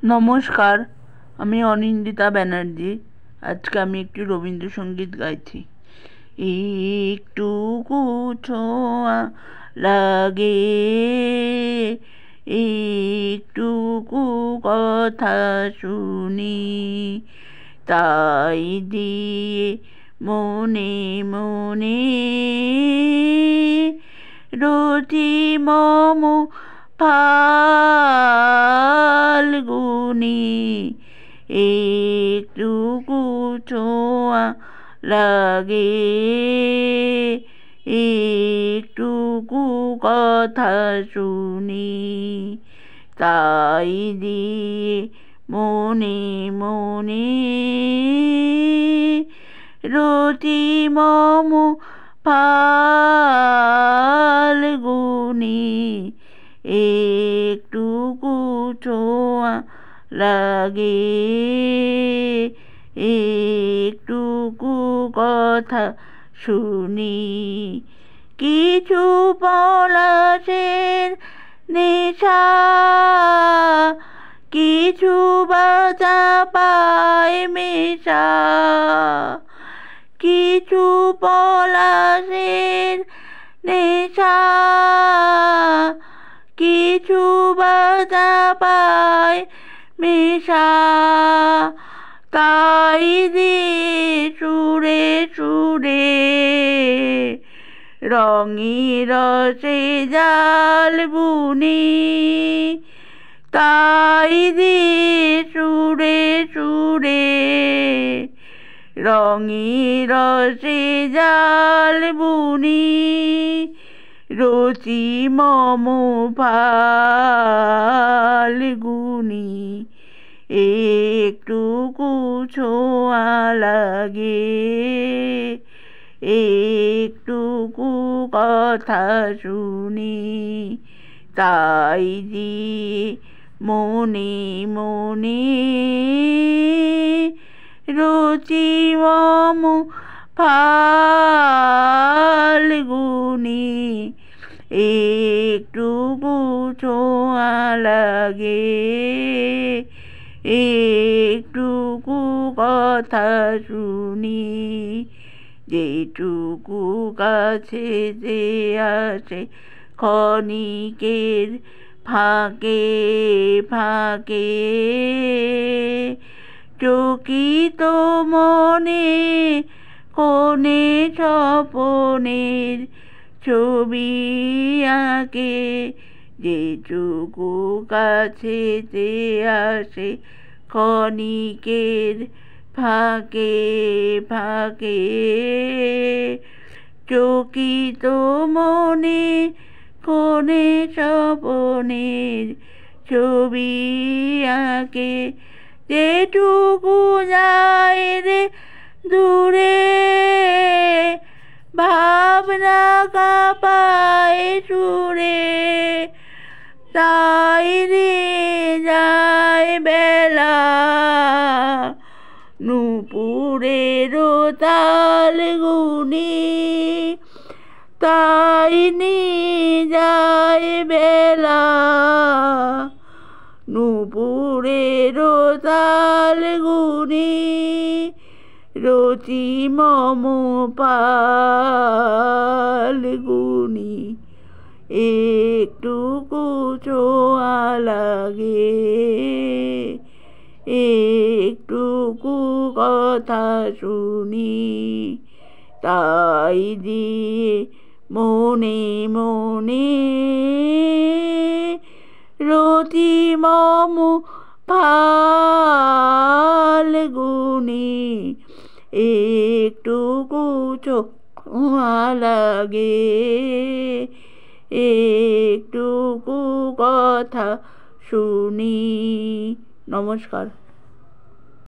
নমস্কার, আমি অনিন্দিতা ব্যানার্জি। আজকে আমি একটি রবীন্দ্রসঙ্গীত গাইছি। একটুকু ছোঁয়া লাগে, একটুকু কথা শুনি, তাই দিয়ে মনে মনে রুচি মম ফাল্গুনি। একটুকু ছোঁয়া লাগে, একটুকু কথা শুনি, তাই দিয়ে মনে মনে রুচি মম ফাল্গুনি। একটুকু ছোঁয়া লাগে, একটুকু কথা শুনি, কিছু পলাশের নেশা, কিছু বাজা পায় মেশা, কিছু পলাশের নেশা, কিছু বাজা পায় মেশা, তাই দিয়ে সুরে সুরে রঙে রসে জাল বুনি, তাই দিয়ে সুরে সুরে রঙে রসে জাল বুনি, রুচি মম ফাল্গুনি। একটুকু ছোঁয়া লাগে, একটুকু কথা শুনি, তাই দিয়ে মনে মনে রুচি মম ফাল্গুনি। একটুকু ছোঁয়া লাগে, একটুকু কথা শুনি, যেটুকু কাছে যে আসে ক্ষণিকের ফাঁকে ফাঁকে, চকিত মনে কোণে স্বপনের ছবি আঁকে, যেটুকু কাছে যে আসে ক্ষণিকের ফাঁকে ফাঁকে, চকিত মনে কোণে স্বপনের ছবি আঁকে, যেটুকু যায় রে দূরে ভাবনা কাঁপায় সুরে, তাই রে যায় বেলা নূপুরের তাল গুনি, তাই নিয়ে যায় বেলা নূপুরের তাল গুনি, রুচি মম ফাল্গুনি। একটুকু ছোঁয়া লাগে, একটুকু কথা শুনি, তাই দিয়ে মনে মনে রুচি মম ফাল্গুনি। একটুকু ছোঁয়া লাগে, একটুকু কথা শুনি। নমস্কার।